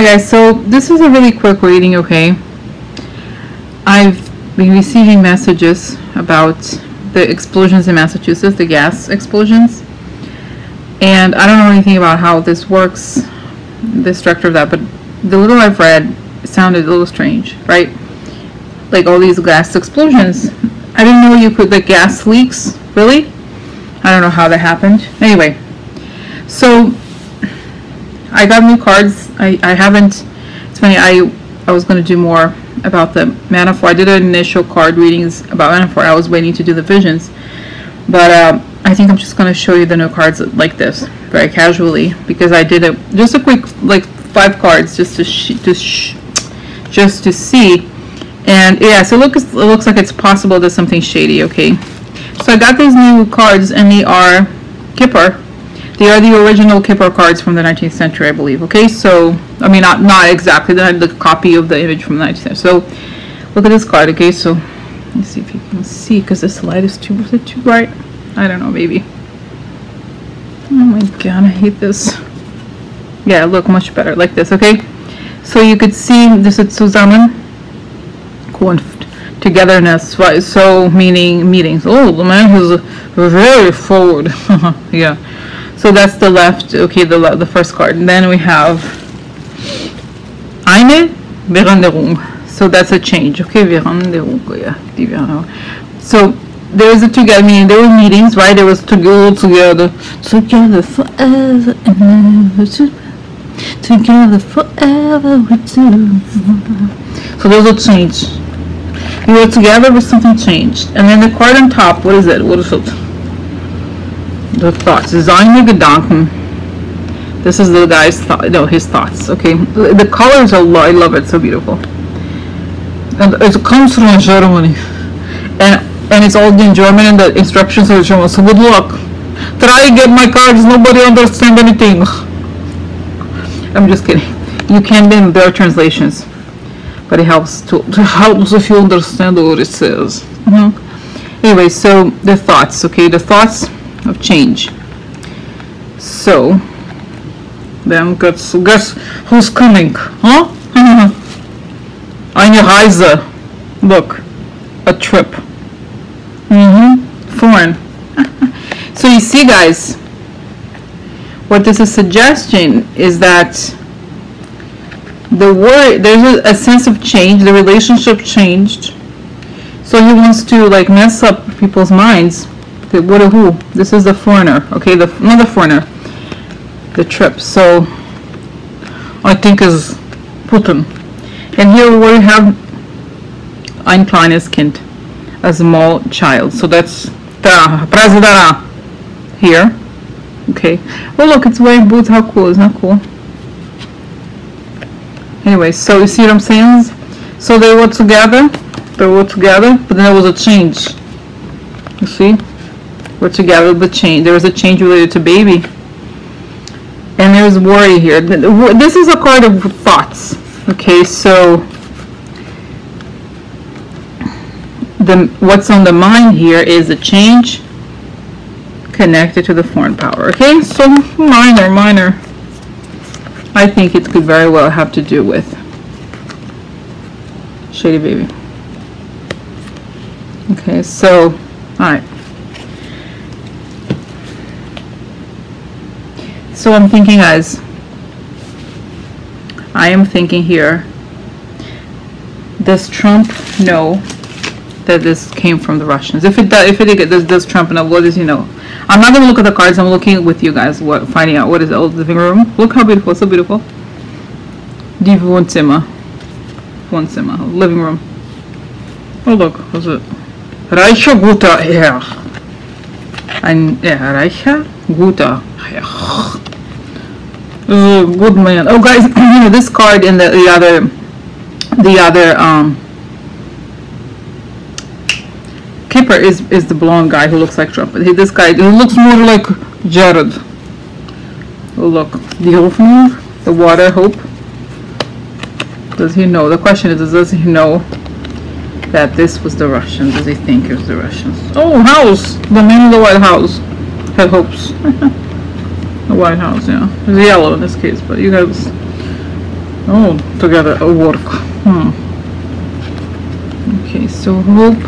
Hi guys, so this is a really quick reading, okay? I've been receiving messages about the explosions in Massachusetts, the gas explosions. And I don't know anything about how this works, the structure of that, but the little I've read sounded a little strange, right? Like all these gas explosions. I didn't know you could, like, gas leaks, really? I don't know how that happened. Anyway, so I got new cards. I haven't, it's funny, I was going to do more about the Manifold. I did an initial card readings about Manifold. I was waiting to do the visions. But I think I'm just going to show you the new cards like this, very casually, because I did just a quick, like, 5 cards just to just to see. And yeah, so it looks like it's possible there's something shady, okay? So I got these new cards, and they are Kipper. They are the original Kipper cards from the 19th century, I believe. Okay, so I mean not exactly the copy of the image from the 19th century. So look at this card. Okay, so let's see if you can see, because this light is too bright. I don't know, maybe. Oh my god, I hate this. Yeah, look much better like this. Okay, so you could see this is zusammen, togetherness, right? So meaning meetings. Oh, the man who's very forward. Yeah. So that's the left, okay, the first card. And then we have eine Veränderung. So that's a change, okay, Veränderung, yeah. So there is a together, meaning there were meetings, right? There was to go together forever and ever, together forever with two. So there's a change. You were together, but something changed. And then the card on top, what is it? What is it? The thoughts. Seine Gedanken. This is the guy's his thoughts. Okay. The colors are, I love it. So beautiful. And it comes from Germany. And it's all in German, and the instructions are German. So good luck. Try to get my cards. Nobody understands anything. I'm just kidding. You can be in their translations, but it helps to helps if you understand what it says. Anyway, so the thoughts. Okay, the thoughts of change. So then guess who's coming, huh? Eine Reise. Look, a trip. Foreign. So you see, guys, what this is suggesting is that there's a sense of change. The relationship changed, so he wants to, like, mess up people's minds. Who? This is the foreigner, okay? Not the foreigner, the trip. So I think is Putin. And here we have ein kleines Kind, a small child. So that's the President here. Okay. Oh look, it's wearing boots. How cool! Isn't that cool? Anyway, so you see what I'm saying? So they were together, but then there was a change. You see? We're together, but change. There was a change related to baby. And there's worry here. This is a card of thoughts. Okay, so what's on the mind here is a change connected to the foreign power. Okay, so minor. I think it could very well have to do with shady baby. Okay, so alright. So I'm thinking, guys, I am thinking here, does Trump know that this came from the Russians? If it does Trump know? What does he know? I'm not going to look at the cards. I'm looking with you guys, finding out what is the old living room. Look how beautiful, so beautiful. Die Wohnzimmer, living room. Oh look, what's it? Reicher guter Herr. Ein reicher guter Herr. Good man. Oh guys, you know, this card and the other Kipper is the blonde guy who looks like Trump. This guy, he looks more like Jared. Oh look, the Hoffnung, the water, hope. Does he know? The question is, does he know that this was the Russians? Does he think it was the Russians? Oh, house! The man in the White House had hopes. The White House, yeah. It's yellow in this case, but you guys Oh, together at work. Okay, so hope.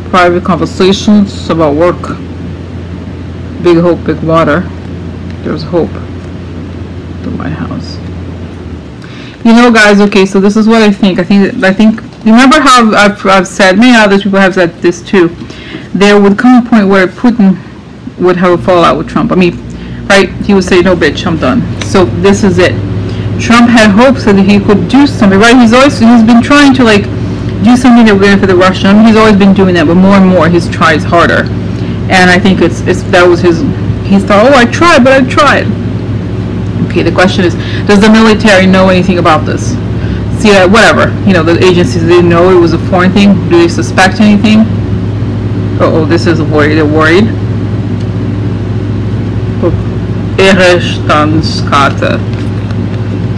Private conversations about work. Big hope, big water. There's hope. The White House. You know, guys. Okay, so this is what I think. I think. Remember how I've said, many other people have said this too. There would come a point where Putin would have a fallout with Trump. I mean, right? He would say, "No, bitch, I'm done." So this is it. Trump had hopes that he could do something, right? He's been trying to like do something that would benefit the Russian. I mean, he's always been doing that, but more and more he tries harder. And I think that was his. He thought, oh, I tried, but I tried. Okay, the question is, does the military know anything about this? See, whatever. You know, the agencies didn't know it was a foreign thing. Do they suspect anything? Oh, this is worried. They're worried.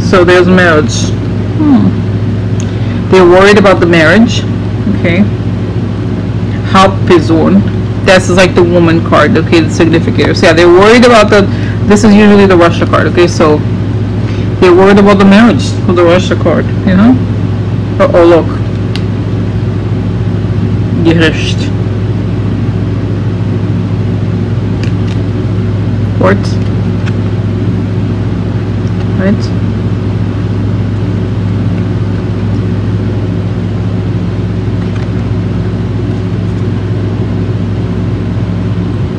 So there's marriage. They're worried about the marriage. Okay. Hauptperson. That's like the woman card. Okay, the significator. So yeah, they're worried about this is usually the Russia card. Okay, so they're worried about the marriage of the Russia card. You know? Oh, look. Gericht. Court. Right?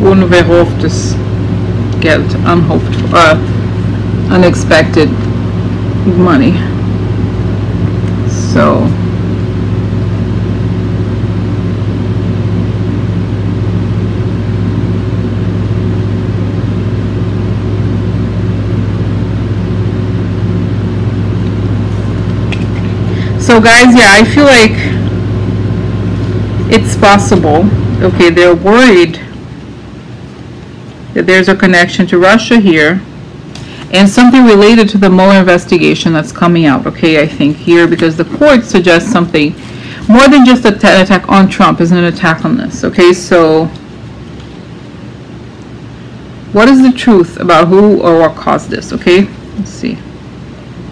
Unverhofftes Geld, unexpected money. So guys, yeah, I feel like it's possible. Okay, they're worried that there's a connection to Russia here and something related to the Mueller investigation that's coming out. Okay, I think here, because the court suggests something more than just an attack on Trump, is an attack on this. Okay, so what is the truth about who or what caused this? Okay, let's see.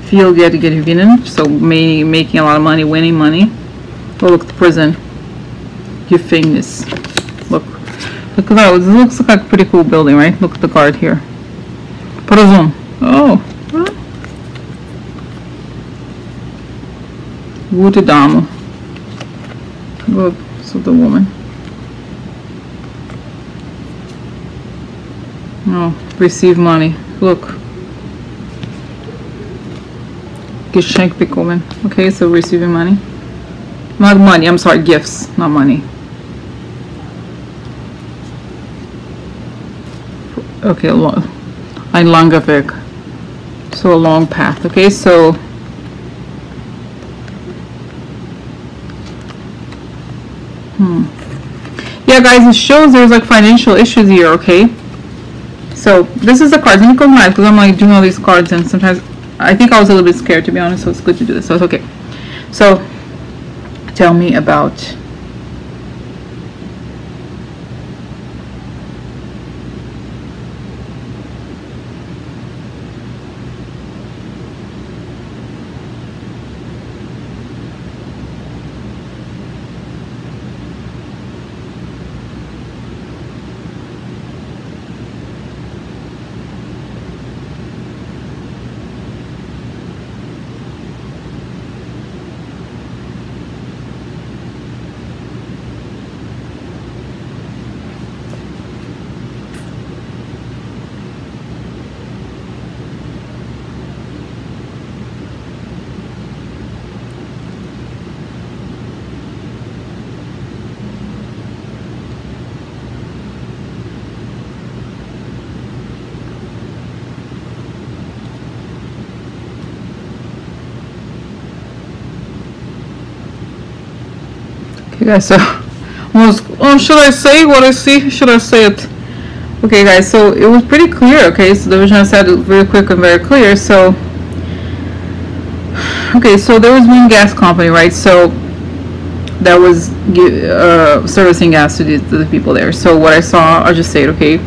Feel get gewinnen, so making a lot of money, winning money. Oh, look, the prison. Gefängnis. Look at that. This looks like a pretty cool building, right? Look at the guard here. Prison. Oh. Gute Dame. Look, so the woman. Oh, receive money. Look. Geschenk bekommen. Okay, so receiving money. Not money, I'm sorry, gifts, not money. Okay, ein langer Weg. So a long path. Okay, so yeah, guys, it shows there's like financial issues here. Okay, so this is the cards. Let me go live because I'm like doing all these cards, and sometimes I think I was a little bit scared, to be honest. So it's good to do this. So it's okay. So tell me about yeah, so should I say what I see? Should I say it? Okay, guys, so it was pretty clear. Okay, so the vision I said it very quick and very clear. So okay, so there was one gas company, right? So that was servicing gas to the people there. So what I saw, I'll just say it. Okay,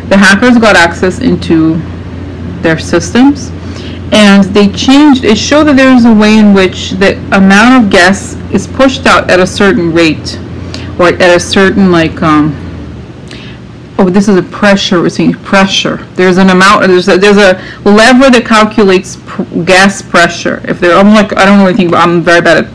the hackers got access into their systems, and they changed. It showed that there is a way in which the amount of gas is pushed out at a certain rate, or at a certain oh, this is a pressure. We're seeing pressure. There's an amount. There's a lever that calculates gas pressure. If they're, I don't know anything, but I'm very bad at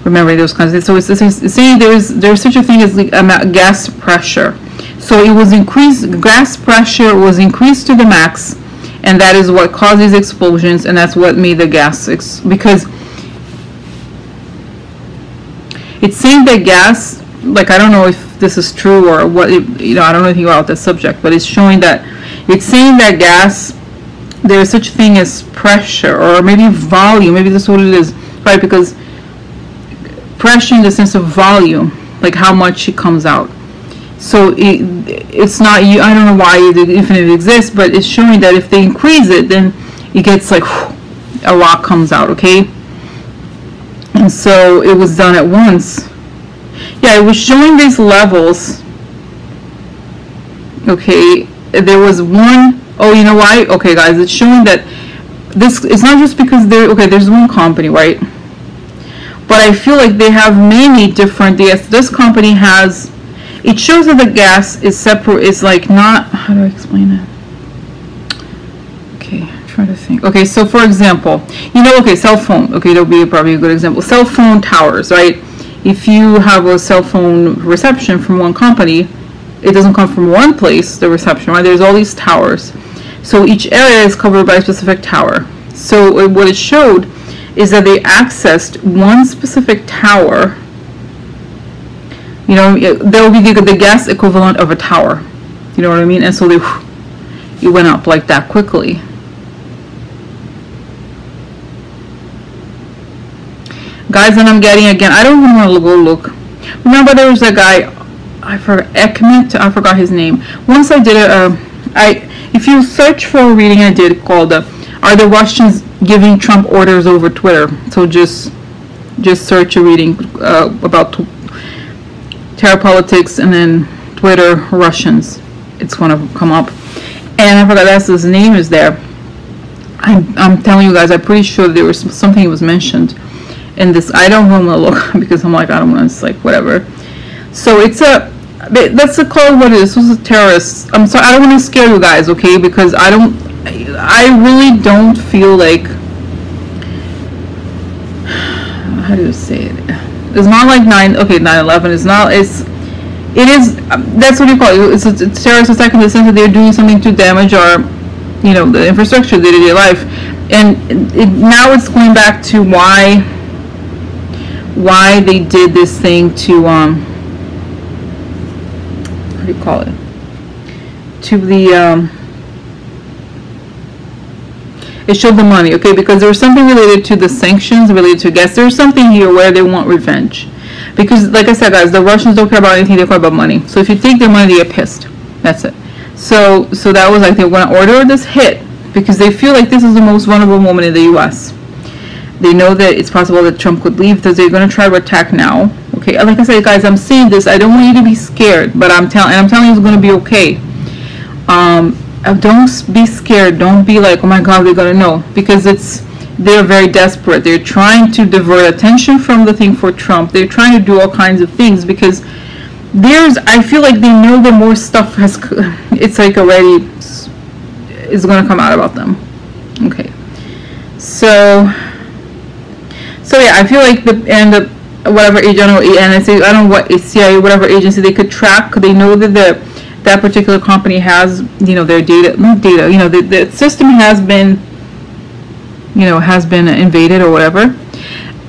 remembering those kinds of things. So it's saying there's such a thing as the gas pressure. So it was increased. Gas pressure was increased to the max, and that is what caused these explosions, and that's what made the gas because it's saying that gas, like, I don't know if this is true or what, I don't know anything about the subject, but it's showing that it's saying that gas, there is such a thing as pressure, or maybe volume, maybe that's what it is, right? Because pressure in the sense of volume, like how much it comes out. So it's not, I don't know why the infinite exists, but it's showing that if they increase it, then it gets like a lot comes out, okay? And so it was done at once. Yeah, it was showing these levels. Okay, there was one, oh, you know why? Okay, guys, it's showing that this, it's not just because there's one company, right? But I feel like they have many different, yes, this company has, it shows that the gas is separate, it's like not, how do I explain it? Okay, I'm trying to think. Okay, so for example, okay, cell phone, okay, that'll be probably a good example. Cell phone towers, right? If you have a cell phone reception from one company, it doesn't come from one place, the reception, right? There's all these towers. So each area is covered by a specific tower. So what it showed is that they accessed one specific tower. There will be the gas equivalent of a tower. You know what I mean? And so it went up like that quickly. Guys, and I'm getting, again, I don't even want to go look. Remember there was a guy, I forgot his name. Once I did if you search for a reading I did called Are the Russians Giving Trump Orders Over Twitter? So just search a reading about terror politics and then Twitter Russians. It's going to come up. And I forgot his name is there. I'm telling you guys, I'm pretty sure there was something was mentioned in this. I don't want to look because I'm like, I don't want to, it's like whatever. So it's that's a call what it is. This was a terrorist. I'm sorry, I don't want to scare you guys, okay? Because I really don't feel like, how do you say it? It's not like 9/11 is not, it is, that's what you call it. It's a terrorist attack in the sense that they're doing something to damage our, the infrastructure, day-to-day life. And now it's going back to why they did this thing to, what do you call it? To the, it showed the money, okay, because there was something related to the sanctions, related to gas. There's something here where they want revenge. Because, like I said, guys, the Russians don't care about anything, they care about money. So if you take their money, they get pissed. That's it. So that was like, they want to order this hit because they feel like this is the most vulnerable moment in the U.S. They know that it's possible that Trump could leave, because they're going to try to attack now. Okay, like I said, guys, I'm saying this. I don't want you to be scared, but I'm telling you it's going to be okay. Don't be scared. Don't be like, oh my God, they're going to know, because they're very desperate. They're trying to divert attention from the thing for Trump. They're trying to do all kinds of things because I feel like they know that more stuff it's like already is going to come out about them. Okay, so yeah, I feel like whatever agent or NSA, I don't know what, CIA, whatever agency, they could track. They know that that particular company has, their data, the system has been, has been invaded or whatever.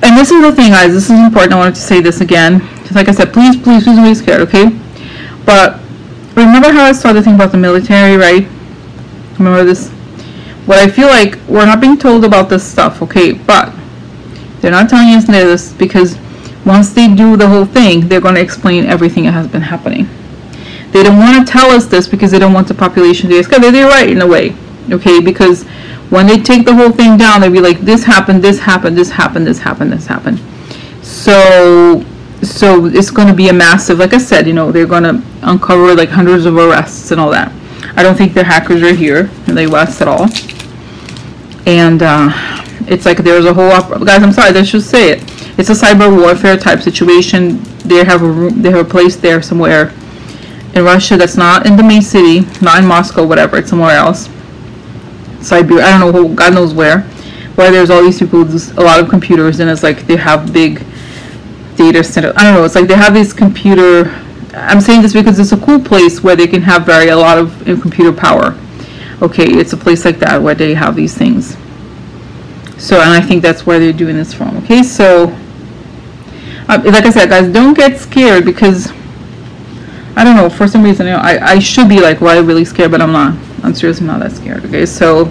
And this is the thing, guys, this is important. I wanted to say this again. Just like I said, please don't be scared, okay? But remember how I saw the thing about the military, right? Remember this? What I feel like, we're not being told about this stuff, okay? But they're not telling us this because once they do the whole thing, they're going to explain everything that has been happening. They don't want to tell us this because they don't want the population to escape. They're right in a way, okay? Because when they take the whole thing down, they'll be like, this happened, this happened, this happened, this happened, this happened. So it's going to be a massive, like I said, they're going to uncover like hundreds of arrests and all that. I don't think the hackers are here in the US at all. and it's like there's a whole guys, I'm sorry, let's just say it, it's a cyber warfare type situation. They have a place there somewhere in Russia that's not in the main city, not in Moscow, whatever, it's somewhere else, Siberia, I don't know, God knows where there's all these people with a lot of computers, and it's like they have big data center, I don't know, it's like they have these computer, I'm saying this because it's a cool place where they can have a lot of computer power. Okay, it's a place like that where they have these things. So, and I think that's where they're doing this from. Okay, so like I said, guys, don't get scared, because I don't know, for some reason, you know, I should be like, why really scared, but I'm not. I'm seriously not that scared. Okay, so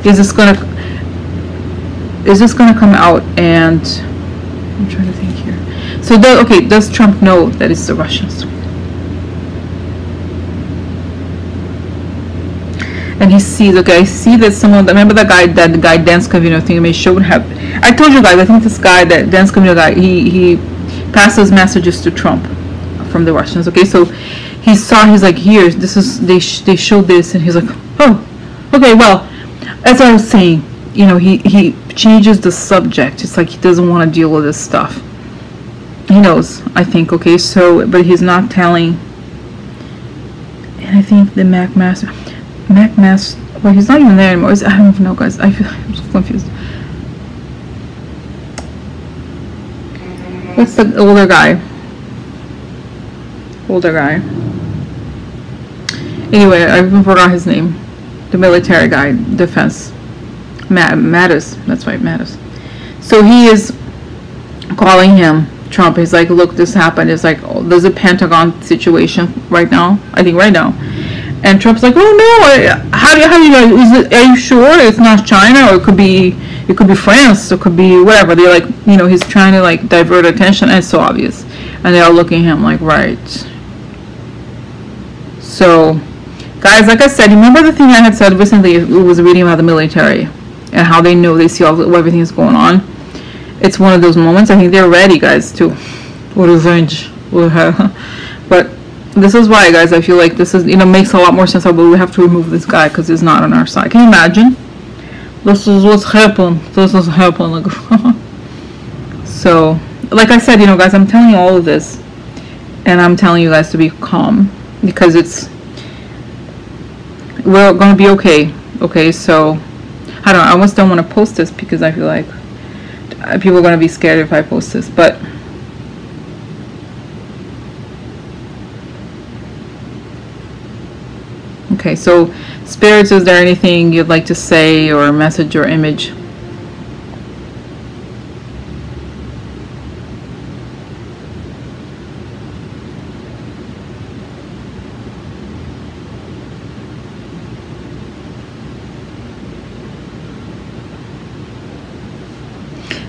is this gonna come out? And I'm trying to think here. So does Trump know that it's the Russians? And he sees, okay, I see that someone, remember that guy Danskov, you know, thing, I mean, showed have, I told you guys, I think this guy, that Danskov, you know, guy, he passes messages to Trump from the Russians. Okay, so he saw, he's like, here, this is, they showed this, and he's like, oh, okay, well, as I was saying, you know, he changes the subject. It's like he doesn't want to deal with this stuff. He knows, I think. Okay, so, but he's not telling. And I think the Mac Master, well, he's not even there anymore. I don't even know, guys. I'm so confused. What's the older guy? Anyway, I even forgot his name. The military guy, defense. Mattis. That's right, Mattis. So he is calling him, Trump. He's like, look, this happened. It's like, oh, there's a Pentagon situation right now. I think right now. And Trump's like, oh no, how do you know? Are you sure it's not China, or it could be France, or it could be whatever. They're like, you know, he's trying to like divert attention, and it's so obvious. And they're all looking at him like, right. So, guys, like I said, remember the thing I had said recently? It was reading about the military and how they know, they see everything is going on. It's one of those moments. I think they're ready, guys, to revenge. But this is why, guys, I feel like this is, you know, makes a lot more sense. But we have to remove this guy because he's not on our side. Can you imagine? This is what's happened. This is happened. So, like I said, you know, guys, I'm telling you all of this, and I'm telling you guys to be calm, because we're gonna be okay. Okay, so I don't know. I almost don't want to post this because I feel like people are gonna be scared if I post this, but. Okay, so spirits, is there anything you'd like to say, or a message or image?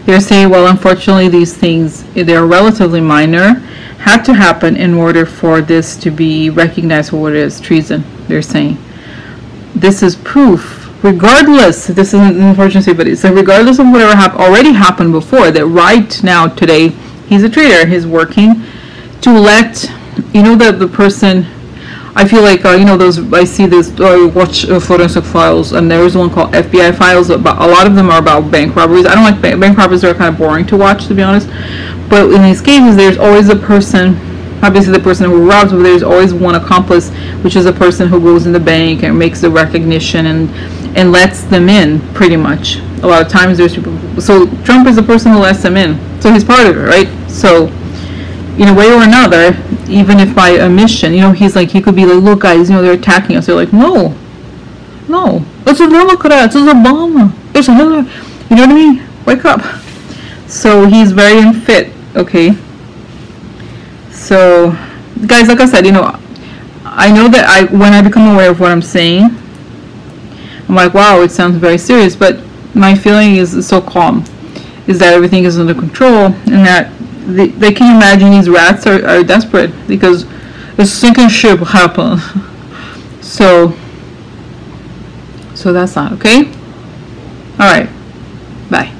They're saying, well, unfortunately, these things, they're relatively minor, had to happen in order for this to be recognized for what it is, treason. They're saying this is proof, regardless, this isn't unfortunately, but it's regardless of whatever already happened before, that right now, today, he's a traitor. He's working to let, you know, the person, I feel like, you know, those, I see this, watch forensic files, and there's one called FBI files, about, a lot of them are about bank robberies. I don't like bank robberies, they're kind of boring to watch, to be honest, but in these cases, there's always a person, obviously the person who robs, but there's always one accomplice, which is a person who goes in the bank and makes the recognition and lets them in, pretty much. A lot of times there's people, so Trump is the person who lets them in, so he's part of it, right? So in a way or another, even if by omission, you know, he's like, he could be like, look guys, you know, they're attacking us. They're like, no, it's a Democrat, it's Obama, it's a Hillary, you know what I mean? Wake up. So he's very unfit, okay? So, guys, like I said, you know, I know that when I become aware of what I'm saying, I'm like, wow, it sounds very serious, but my feeling is so calm, is that everything is under control, and that they can imagine these rats are desperate because a sinking ship happened. So that's that, okay? All right, bye.